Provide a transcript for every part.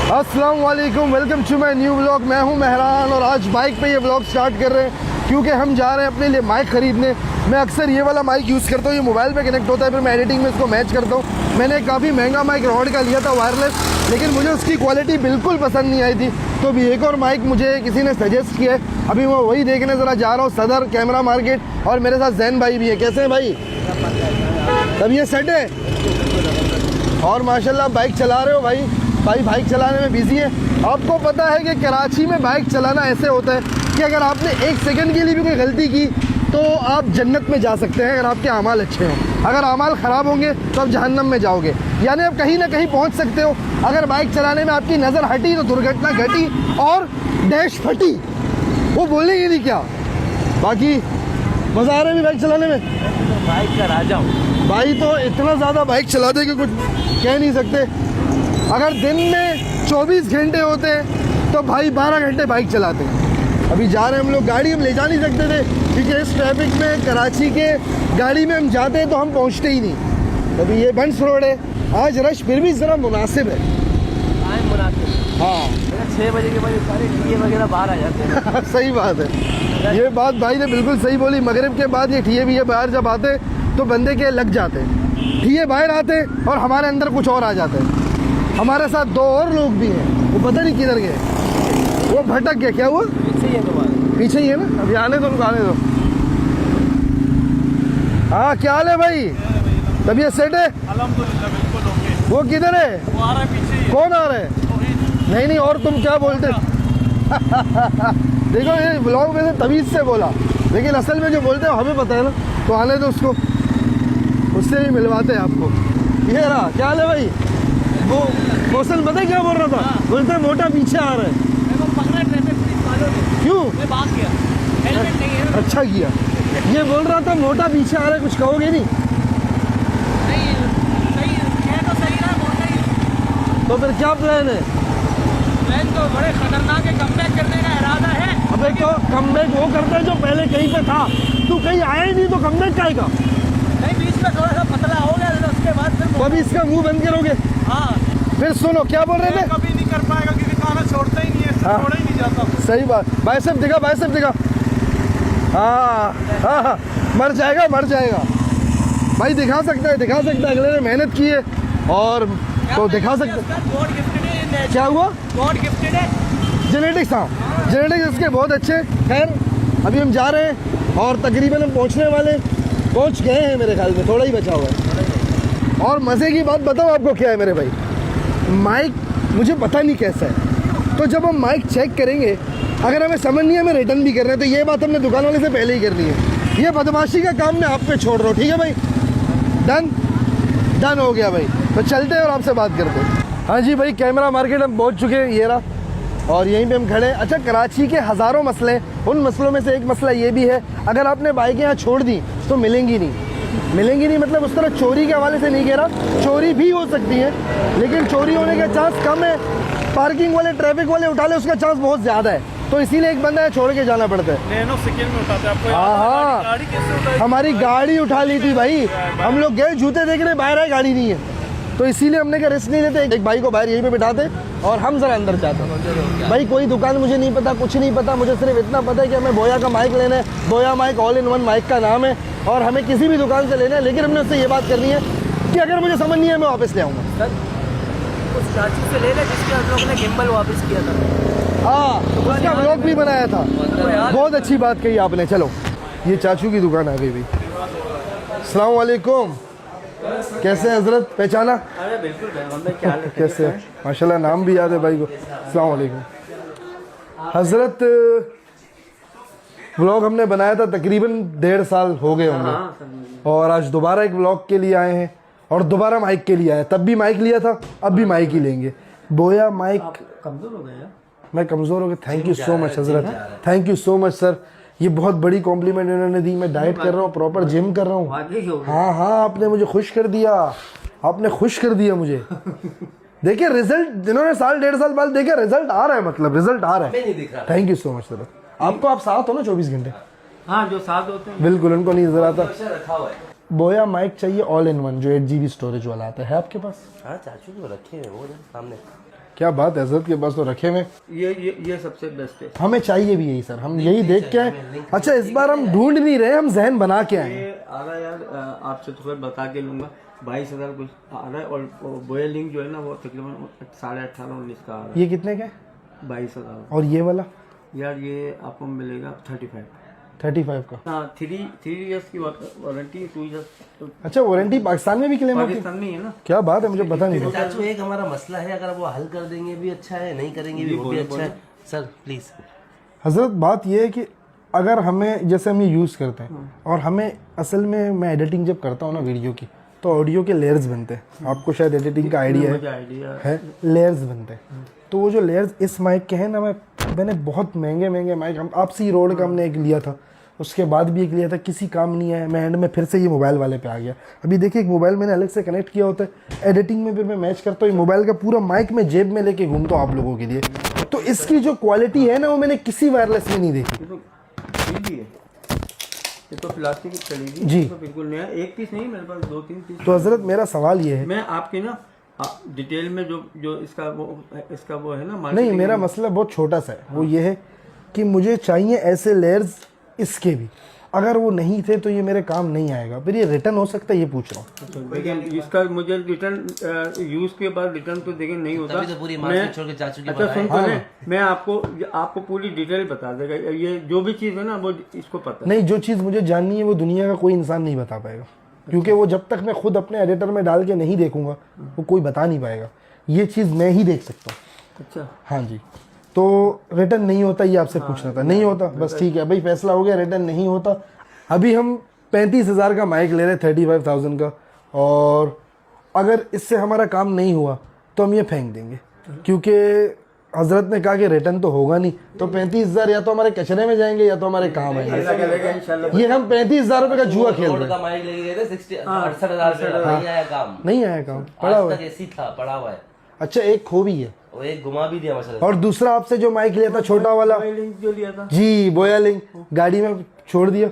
अस्सलाम वालेकुम, welcome to my new vlog. मैं हूं मेहरान और आज बाइक पे ये व्लॉग स्टार्ट कर रहे हैं क्योंकि हम जा रहे हैं अपने लिए माइक ख़रीदने। मैं अक्सर ये वाला माइक यूज़ करता हूँ, ये मोबाइल पे कनेक्ट होता है, फिर मैं एडिटिंग में इसको मैच करता हूँ। मैंने काफ़ी महंगा माइक रॉड का लिया था वायरलेस, लेकिन मुझे उसकी क्वालिटी बिल्कुल पसंद नहीं आई थी। तो अभी एक और माइक मुझे किसी ने सजेस्ट किया है, अभी मैं वही देखने ज़रा जा रहा हूँ सदर कैमरा मार्केट। और मेरे साथ जैन भाई भी है। कैसे हैं भाई? तब ये सेट है और माशाल्लाह बाइक चला रहे हो भाई बाइक चलाने में बिजी है। आपको पता है कि कराची में बाइक चलाना ऐसे होता है कि अगर आपने एक सेकंड के लिए भी कोई गलती की तो आप जन्नत में जा सकते हैं अगर आपके अमाल अच्छे हों। अगर अमाल ख़राब होंगे तो आप जहन्नम में जाओगे। यानी आप कहीं ना कहीं पहुंच सकते हो। अगर बाइक चलाने में आपकी नज़र हटी तो दुर्घटना घटी और डैश फटी, वो बोलेंगे नहीं क्या। बाकी मज़ा आ रहा है बाइक चलाने में। बाइक का राजा हूँ भाई, तो इतना ज़्यादा बाइक चलाते कि कुछ कह नहीं सकते। अगर दिन में 24 घंटे होते हैं तो भाई 12 घंटे बाइक चलाते हैं। अभी जा रहे हैं हम लोग, गाड़ी हम ले जा नहीं सकते थे क्योंकि इस ट्रैफिक में कराची के गाड़ी में हम जाते हैं तो हम पहुंचते ही नहीं। अभी ये बंस रोड है, आज रश फिर भी ज़रा मुनासिब है। हाँ 6 बजे के बाद सारे टीए वगैरह बाहर आ जाते हैं। सही बात है, ये बात भाई ने बिल्कुल सही बोली। मगरिब के बाद ये ठिए भी बाहर जब आते तो बंदे के लग जाते हैं, ठिए बाहर आते और हमारे अंदर कुछ और आ जाते हैं। हमारे साथ 2 और लोग भी हैं, वो पता नहीं किधर गए, वो भटक गए। क्या हुआ? पीछे ही है तुम्हारे, पीछे ही है ना। अभी आने दो, आने दो। हाँ क्या हाल है भाई? तबीयत सेट है? अल्हम्दुलिल्लाह बिल्कुल ओके। वो किधर है? वो आ रहा है पीछे। कौन आ रहा है? नहीं नहीं, और तुम क्या बोलते? देखो ये ब्लॉग में से तमीज़ से बोला, लेकिन असल में जो बोलते हैं हमें पता है ना। तो आने दो उसको, उससे भी मिलवाते हैं आपको। ये रहा। क्या हाल है भाई? वो मौसम पता है क्या बोल रहा था? बोलते हैं मोटा पीछे आ रहा है। मेरे को पकड़ा ट्रैफिक पुलिस वालों ने, क्यों? मैं भाग गया, हेलमेट नहीं है। अच्छा किया। ये बोल रहा था मोटा पीछे आ रहा है, कुछ कहोगे नहीं? नहीं सही है तो सही रहा, मोटा ही। तो फिर क्या प्लान है? प्लान तो बड़े खतरनाक है, कमबैक करने का इरादा है। अबे तो कमबैक वो करता है जो पहले कहीं पे था। तू कहीं आया ही नहीं तो कमबैक का आएगा? नहीं, बीच में थोड़ा सा पतला हो गया तो उसके बाद फिर तो अभी इसका मुंह बंद करोगे? हाँ फिर सुनो क्या बोल रहे थे। कभी नहीं कर पाएगा क्योंकि खाना छोड़ता ही नहीं है, हाँ। छोड़ा ही नहीं जाता। सही बात। बाइसेप दिखा, बाइसेप दिखा। हाँ हाँ हाँ, मर जाएगा मर जाएगा भाई। दिखा सकता है, दिखा सकता है। अगले ने मेहनत की है और तो दिखा सकता है। गॉड गिफ्टेड है। क्या हुआ? गॉड गिफ्टेड है। जेनेटिक्स। हाँ जेनेटिक्स इसके बहुत अच्छे। खैर अभी हम जा रहे हैं और तकरीबन हम पहुंच गए हैं मेरे ख्याल में, थोड़ा ही बचा हुआ है। और मज़े की बात बताओ आपको क्या है मेरे भाई, माइक मुझे पता नहीं कैसा है। तो जब हम माइक चेक करेंगे, अगर हमें समझ नहीं है हमें रिटर्न भी करना है, तो ये बात हमने दुकान वाले से पहले ही करनी है। ये बदमाशी का काम मैं आप पे छोड़ रहा हूँ, ठीक है भाई? डन हो गया भाई। तो चलते हैं और आपसे बात करते हैं। हाँ जी भाई, कैमरा मार्केट हम पहुँच चुके हैं, ये रहा। और यहीं पे हम खड़े हैं। अच्छा, कराची के हज़ारों मसले हैं, उन मसलों में से एक मसला ये भी है, अगर आपने बाइकें यहाँ छोड़ दी तो मिलेंगी नहीं। मतलब उस तरह चोरी के हवाले से नहीं कह रहा, चोरी भी हो सकती है, लेकिन चोरी होने का चांस कम है। पार्किंग वाले, ट्रैफिक वाले उठा ले, उसका चांस बहुत ज़्यादा है। तो इसीलिए एक बंदा है छोड़ के जाना पड़ता है। नैनो सेकंड में उठाते हैं आपको। हाँ गाड़ी कैसे उठाई? हमारी गाड़ी उठा ली थी भाई। हम लोग गए जूते देखने, बाहर आए गाड़ी नहीं है। तो इसीलिए हमने कहा रिस्क नहीं लेते, एक भाई को बाहर यहीं पे बिठाते और हम जरा अंदर जाते। भाई कोई दुकान मुझे नहीं पता, कुछ नहीं पता, मुझे सिर्फ इतना पता है कि हमें बोया का माइक लेना है। Boya mic all in one mic का नाम है और हमें किसी भी दुकान से लेना है। लेकिन हमने उससे ये बात करनी है कि अगर मुझे समझ नहीं है मैं वापस ले आऊँगा। उस चाची से ले ले जिसके हम लोग ने गिम्बल वापस किया था। हाँ, उसका व्लॉग भी बनाया था। बहुत अच्छी बात कही आपने। चलो, ये चाचू की दुकान आ गई भाई। अस्सलाम वालेकुम। कैसे हैं हजरत, पहचाना? अरे बिल्कुल क्या कैसे हैं? माशाल्लाह, नाम भी याद है भाई को। अस्सलाम वालेकुम हजरत। व्लॉग हमने बनाया था तकरीबन 1.5 साल हो गए होंगे और आज दोबारा एक व्लॉग के लिए आए हैं और दोबारा माइक के लिए आए। तब भी माइक लिया था, अब भी माइक ही लेंगे। बोया माइक। कमजोर हो गया? मैं कमज़ोर हो गया? Thank you so much Hazrat, thank you so much sir. ये बहुत बड़ी कॉम्प्लीमेंट इन्होंने दी। मैं डाइट कर रहा हूँ, प्रॉपर जिम कर रहा हूँ। हाँ हाँ, आपने मुझे खुश कर दिया, आपने खुश कर दिया मुझे। देखिए रिजल्ट, जिन्होंने 1.5 साल बाद देखे, रिजल्ट आ रहा है, मतलब रिजल्ट आ रहा है। Thank you so much sir. आपको, आप साथ हो ना 24 घंटे? हाँ, जो साथ होते हैं बिल्कुल, उनको नहीं नजर आता। बोया माइक चाहिए ऑल इन वन, जो 8 GB स्टोरेज वाला आता है आपके पास? हाँ चाचू को रखे हैं वो सामने। क्या बात है, हजरत के पास तो रखे हुए। ये सबसे बेस्ट है। हमें चाहिए भी यही सर, हम यही देख के आए। अच्छा इस बार हम ढूंढ नहीं रहे, हम जहन बना के आए। ये आ रहा है यार, आपसे तो फिर बता के लूंगा, 22,000 कुछ आ रहा है। और बोया लिंक जो है ना वो तकरीबन 18.5-19 का आ रहा है। ये कितने का है? 22,000। और ये वाला यार ये आपको मिलेगा 35 का। हाँ, 3 इयर्स की वारंटी, 2 इयर्स तो अच्छा वारंटी पाकिस्तान में भी क्लेम होती है? पाकिस्तान में ही है ना। क्या बात है, मुझे पता नहीं था। चाचू एक हमारा मसला है, अगर वो हल कर देंगे भी अच्छा है, नहीं करेंगे भी वो भी अच्छा है सर, प्लीज। हजरत बात यह है कि अगर हमें, जैसे हम ये यूज़ करते हैं और हमें असल में, मैं एडिटिंग जब करता हूँ ना वीडियो की, तो ऑडियो के लेयर्स बनते हैं। आपको शायद एडिटिंग का आइडिया है, लेयर्स बनते हैं। तो वो जो लेयर्स इस माइक के हैं ना, मैंने बहुत महंगे माइक, हम आपसी ही रोड का हमने एक लिया था, उसके बाद भी एक लिया था, किसी काम नहीं आया। मैं एंड में फिर से ये मोबाइल वाले पे आ गया। अभी देखिए एक मोबाइल मैंने अलग से कनेक्ट किया होता है, एडिटिंग में फिर मैं मैच करता हूँ। मोबाइल का पूरा माइक में जेब में लेके घूमता हूँ आप लोगों के लिए। तो इसकी जो क्वालिटी है ना, वो मैंने किसी वायरलेस में नहीं देखी। ये तो प्लास्टिक की चलेगी जी। तो बिल्कुल नया, एक पीस नहीं मेरे पास, 2-3 पीस। तो हजरत मेरा सवाल ये है, मैं आपकी ना डिटेल में जो इसका वो है ना, नहीं मेरा मसला बहुत छोटा सा है, वो ये है कि मुझे चाहिए ऐसे लेयर्स इसके भी। अगर वो नहीं थे तो ये मेरे काम नहीं आएगा। फिर ये रिटर्न हो सकता है, ये पूछ रहा हूँ। लेकिन इसका मुझे रिटर्न यूज के बाद रिटर्न तो देखिए नहीं होता। तभी तो पूरी मार्केट छोड़ के चाचू की अच्छा सुन तो मैं आपको पूरी डिटेल बता देगा। ये जो भी चीज़ है ना वो इसको पता है। नहीं, जो चीज़ मुझे जाननी है वो दुनिया का कोई इंसान नहीं बता पाएगा, क्योंकि वो जब तक मैं खुद अपने एडिटर में डाल के नहीं देखूंगा वो कोई बता नहीं पाएगा। ये चीज़ मैं ही देख सकता हूँ। अच्छा हाँ जी। तो रिटर्न नहीं होता, ये आपसे पूछना था। नहीं होता, बस ठीक है भाई, फैसला हो गया, रिटर्न नहीं होता। अभी हम 35,000 का माइक ले रहे, 35,000 का, और अगर इससे हमारा काम नहीं हुआ तो हम ये फेंक देंगे, क्योंकि हजरत ने कहा कि रिटर्न तो होगा नहीं। तो 35,000 या तो हमारे कचरे में जाएंगे या तो हमारे काम आएंगे। ये हम 35,000 रुपए का जुआ खेल रहे हैं। माइक लेके गए थे 68,000 से, नहीं आया काम, नहीं आया काम, पड़ा हुआ है। ऐसी था, पड़ा हुआ है। अच्छा एक खो भी है, वो एक घुमा भी दिया मसला। और दूसरा आपसे जो माइक लिया था छोटा वाला, जो लिया था जी बोया लिंक, गाड़ी में छोड़ दिया।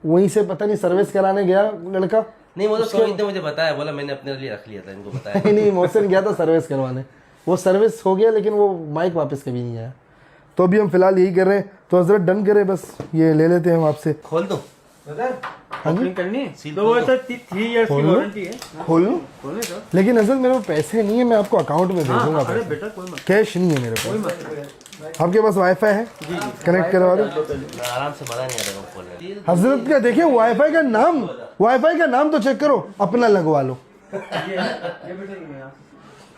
वहीं से पता नहीं सर्विस कराने गया लड़का। नहीं वो तो सोहिद ने मुझे बताया, बोला मैंने अपने लिए रख लिया था, इनको बताया। नहीं मोहसिन गया था सर्विस करवाने, वो सर्विस हो गया लेकिन वो माइक वापस कभी नहीं आया। तो अभी हम फिलहाल यही कर रहे हैं। तो हजरत डन करे, बस ये ले लेते हैं हम आपसे। खोल दो, ओपनिंग करनी है तो वो सर 3 इयर्स की वारंटी है। खोल लूं? खोले सर। लेकिन हजरत मेरे पास पैसे नहीं है, मैं आपको अकाउंट में दे दूंगा। अरे बेटा कोई मत, कैश नहीं है मेरे कोई पास। मत। आपके पास वाईफाई है? कनेक्ट करवा दो। आराम से मजा नहीं आता खोलने। हजरत का देखिए वाईफाई का नाम तो चेक करो, अपना लगवा लो।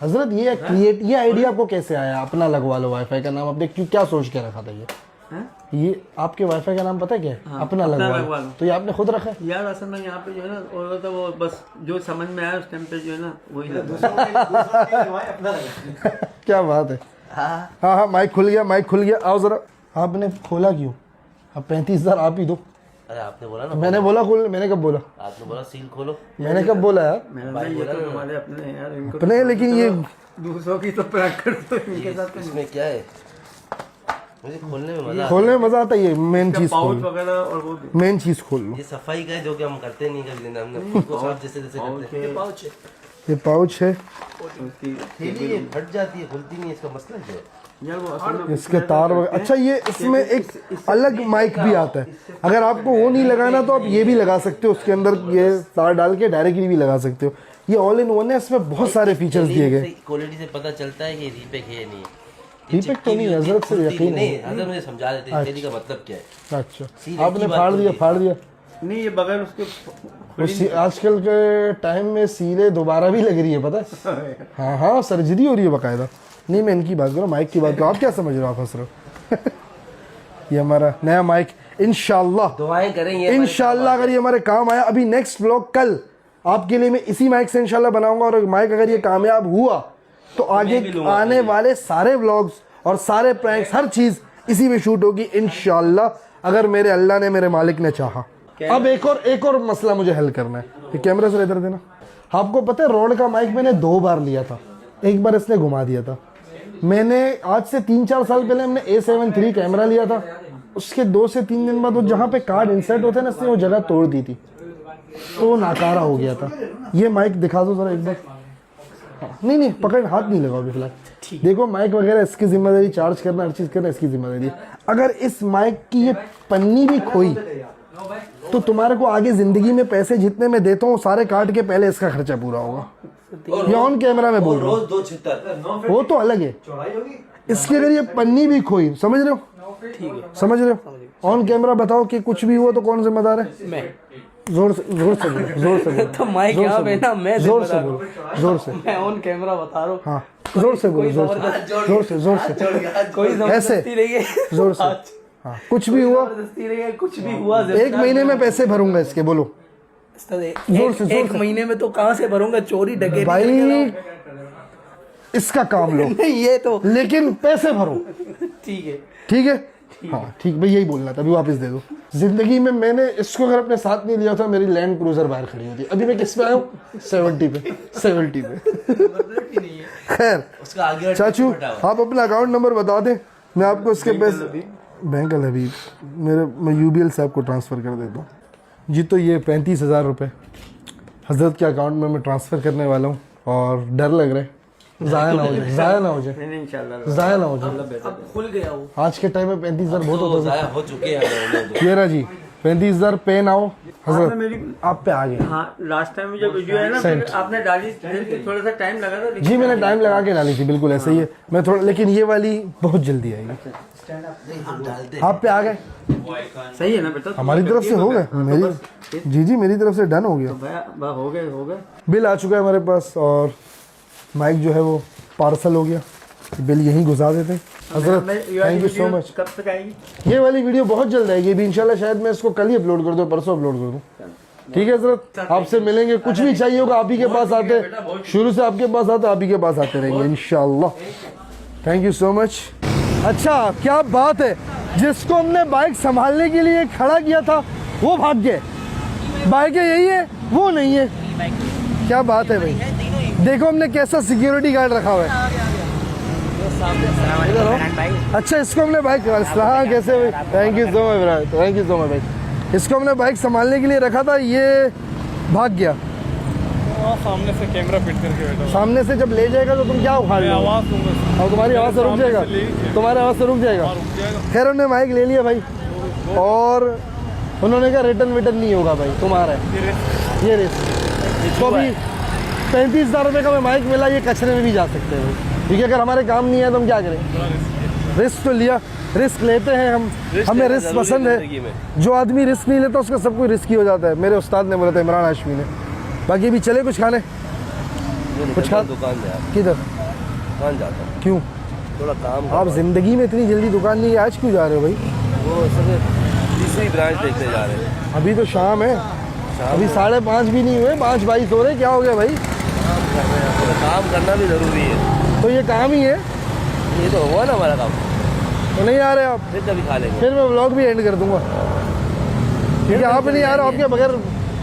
हजरत ये आइडिया आपको कैसे आया, अपना लगवा लो वाईफाई का नाम? आप देख क्या सोच के रखा था ये आपके वाईफाई का नाम पता है क्या है? अपना लगवा लो। तो ये आपने खुद रखा है? यार असल में यहाँ पे जो है ना वो बस जो समझ में आया उस टाइम पे जो है ना वही लगा। क्या बात है। हाँ माइक खुल गया। आओ जरा। आपने खोला क्यों? अब 35,000 आप ही दो। अरे आपने बोला ना, मैंने बोला खोल, मैंने कब बोला? आपने बोला सील खोलो। मैंने कब बोला यार? ये तो हमारे अपने हैं यार, इनको अपने, लेकिन ये दूसरों की तो प्रैंक करते हैं इनके साथ। इसमें क्या है, मुझे खोलने में मजा खोलने में मजा आता है। ये मेन चीज पाउच खोल, वगैरह और वो मेन चीज खोल लो। ये सफाई का है जो कि हम करते नहीं कभी दिन, हमने खुद साफ जैसे करते हैं। ये पाउच है, उसकी थैली ये फट जाती है, खुलती नहीं है, इसका मसला क्या है? यार वो असल में इसके तार वगैरह। अच्छा ये इसमें एक अलग माइक भी आता है, अगर आपको वो नहीं लगाना तो आप ये भी लगा सकते हो। उसके अंदर ये तार डाल के डायरेक्टली भी लगा सकते हो। ये ऑल इन वन है, इसमें बहुत सारे फीचर्स दिए गए। क्वालिटी से पता चलता है कि रीपेक है नहीं। रीपेक तो नहीं, हजरत से यकीन नहीं, हजरत मुझे समझा देते हैं थैली का मतलब क्या है। अच्छा आपने फाड़ दिया। नहीं ये बगैर उसके आजकल के टाइम में सीले दोबारा भी लग रही है, पता है? हाँ सर्जरी हो रही है बाकायदा। नहीं मैं इनकी बात करो, माइक की बात करो। आप क्या समझ रहे हो? आप हंस रहे हो। ये हमारा नया माइक इंशाल्लाह, दुआएं करेंगे इंशाल्लाह अगर ये हमारे काम आया। अभी नेक्स्ट व्लॉग कल आपके लिए मैं इसी माइक से इंशाल्लाह बनाऊंगा, और माइक अगर ये कामयाब हुआ तो आगे आने वाले सारे व्लॉग्स और सारे प्रैंक्स हर चीज इसी में शूट होगी इंशाल्लाह, अगर मेरे अल्लाह ने, मेरे मालिक ने चाहा। अब एक और मसला मुझे हल करना है। ये कैमरा से इधर देना। आपको पता है रोड का माइक मैंने 2 बार लिया था, एक बार इसने घुमा दिया था। मैंने आज से 3-4 साल पहले हमने A7 III कैमरा लिया था, उसके 2 से 3 दिन बाद वो जहाँ पे कार्ड इंसर्ट होते हैं ना, इसने वो जगह तोड़ दी थी, तो वो नाकारा हो गया था। ये माइक दिखा दो जरा एक बार। नहीं नहीं पकड़, हाथ नहीं लगाओ अभी फिलहाल। देखो माइक वगैरह इसकी जिम्मेदारी, चार्ज करना हर चीज़ करना इसकी जिम्मेदारी है। अगर इस माइक की ये पन्नी भी खोई तो तुम्हारे को आगे जिंदगी में पैसे जितने मैं देता हूँ सारे काट के पहले इसका खर्चा पूरा होगा। ये ऑन कैमरा में बोल रहा हूँ, 2 छितर वो तो अलग है। इसकी अगर ये पन्नी भी खोई, समझ रहे हो, समझ रहे हो, ऑन कैमरा बताओ कि कुछ भी हुआ तो कौन जिम्मेदार है? मैं जोर से बोलो, जोर से बोलो। तो माइक यहाँ पे ना, मैं जोर से बोलो, जोर से। मैं ऑन कैमरा बता रहा हूँ। हाँ जोर से बोलो, जोर से, जोर से, जोर से, कोई ऐसे जबरदस्ती नहीं है, जोर से। हाँ कुछ भी हुआ, जबरदस्ती नहीं है, कुछ भी हुआ 1 महीने में पैसे भरूंगा इसके, बोलो जोर से, जोर एक से। महीने में तो कहाँ से भरूंगा, चोरी डकैती भाई इसका काम लो नहीं ये तो लेकिन पैसे भरो, ठीक है। ठीक है? हाँ ठीक भाई, यही बोलना था, अभी वापस दे दो। जिंदगी में मैंने इसको अगर अपने साथ नहीं लिया था मेरी लैंड क्रूजर बाहर खड़ी होती। अभी मैं किस पे आया हूँ? 70 पे, 70 पे। खैर उसका आगे चाचू आप अपना अकाउंट नंबर बता दें, मैं आपको इसके पैसे, बैंक अल हबीब, मैं UBL से आपको ट्रांसफ़र कर देता हूँ जी। तो ये 35,000 रुपये हजरत के अकाउंट में मैं ट्रांसफ़र करने वाला हूँ और डर लग रहा है ज़ाया ना हो जाए, ज़ाया ना हो जाए, इंशाल्लाह ज़ाया ना हो जाए। अब खुल गया वो, आज के टाइम में 35,000 बहुत होता है। जाया हो चुके हैं। ये रहा जी 35,000 पे ना हो हजरत, मेरी आप पे आ गए। हाँ लास्ट टाइम जो वीडियो है ना Sent. आपने डाली थोड़ा सा टाइम लगा था जी मैंने टाइम लगा के डाली थी, बिल्कुल ऐसे ही है। मैं थोड़ा, लेकिन ये वाली बहुत जल्दी आएगी। आप पे आ गए, सही है ना बेटा? हमारी तरफ से हो गए, मेरी जी मेरी तरफ से डन हो गया। भैया हो गए बिल आ चुका है हमारे पास और माइक जो है वो पार्सल हो गया। बिल यहीं घुसा देते हैं। हजरत थैंक यू सो मच। कब तक आएगी ये वाली वीडियो बहुत जल्द आएगी अभी इंशाल्लाह, शायद मैं इसको कल ही अपलोड कर दूँ, परसों अपलोड कर दूँ। ठीक है हजरत, आपसे मिलेंगे, कुछ भी चाहिए होगा आप ही के पास आते, शुरू से आपके पास आते, आप ही के पास आते रहेंगे इंशाल्लाह। Thank you so much. अच्छा क्या बात है, जिसको हमने बाइक संभालने के लिए खड़ा किया था वो भाग गए। बाइकें यही है वो नहीं है, क्या बात है भाई। देखो हमने कैसा सिक्योरिटी गार्ड रखा हुआ है। इधर हो। अच्छा इसको हमने बाइक, हाँ कैसे भाई, थैंक यू सो मच भाई, थैंक यू सो मच भाई। इसको हमने बाइक संभालने के लिए रखा था, ये भाग गया। सामने से कैमरा फिट करके बैठा हूँ। सामने से जब ले जाएगा तो तुम क्या उखाड़ लो, आवाज दूंगा और तुम्हारी आवाज़ से रुक जाएगा, तुम्हारी आवाज़ से रुक जाएगा। खैर उन्होंने माइक ले लिया भाई और उन्होंने कहा रिटर्न विटर्न नहीं होगा भाई तुम्हारा है ये रिस्क। तो अभी 35,000 रुपये का मैं माइक मिला, ये कचरे में भी जा सकते हैं भाई, ठीक है। अगर हमारे काम नहीं है तो हम क्या करें, रिस्क तो लिया, रिस्क लेते हैं हम, हमें रिस्क पसंद है। जो आदमी रिस्क नहीं लेता उसका सब कुछ रिस्की हो जाता है, मेरे उस्ताद ने बोला था, इमरान हाशमी ने। बाकी भी चले कुछ खाने, कुछ खा, दुकान में किधर दुकान जाता हूँ, क्यों? थोड़ा काम आप जिंदगी में इतनी जल्दी दुकान नहीं है, आज क्यों जा रहे हो भाई? वो सब तीसरी ब्रांच देखने जा रहे हैं। अभी तो शाम है, अभी 5:30 भी नहीं हुए, 5:22 हो रहे, क्या हो गया भाई? काम करना भी जरूरी है, तो ये काम ही है, ये तो हुआ ना हमारा काम। तो नहीं आ रहे आप? फिर कभी खा लेंगे। फिर मैं व्लॉग भी एंड कर दूंगा, क्योंकि आप नहीं आ रहे, आपके बगैर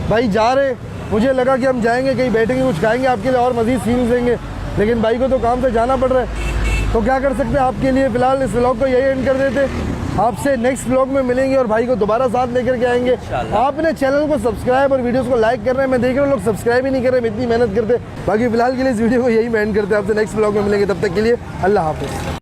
भाई जा रहे। मुझे लगा कि हम जाएंगे कहीं बैठेंगे कुछ खाएंगे आपके लिए और मज़ीद सीन्स देंगे, लेकिन भाई को तो काम से जाना पड़ रहा है, तो क्या कर सकते हैं आपके लिए। फ़िलहाल इस व्लॉग को यही एंड कर देते, आपसे नेक्स्ट व्लॉग में मिलेंगे और भाई को दोबारा साथ लेकर के आएंगे। आपने चैनल को सब्सक्राइब और वीडियोस को लाइक कर रहे हैं, मैं देख रहा हूँ लोग सब्सक्राइब ही नहीं कर रहे, मैं इतनी मेहनत करते। बाकी फ़िलहाल के लिए इस वीडियो को यही मैं एंड करते हैं, आपसे नेक्स्ट व्लॉग में मिलेंगे, तब तक के लिए अल्लाह हाफ़िज़।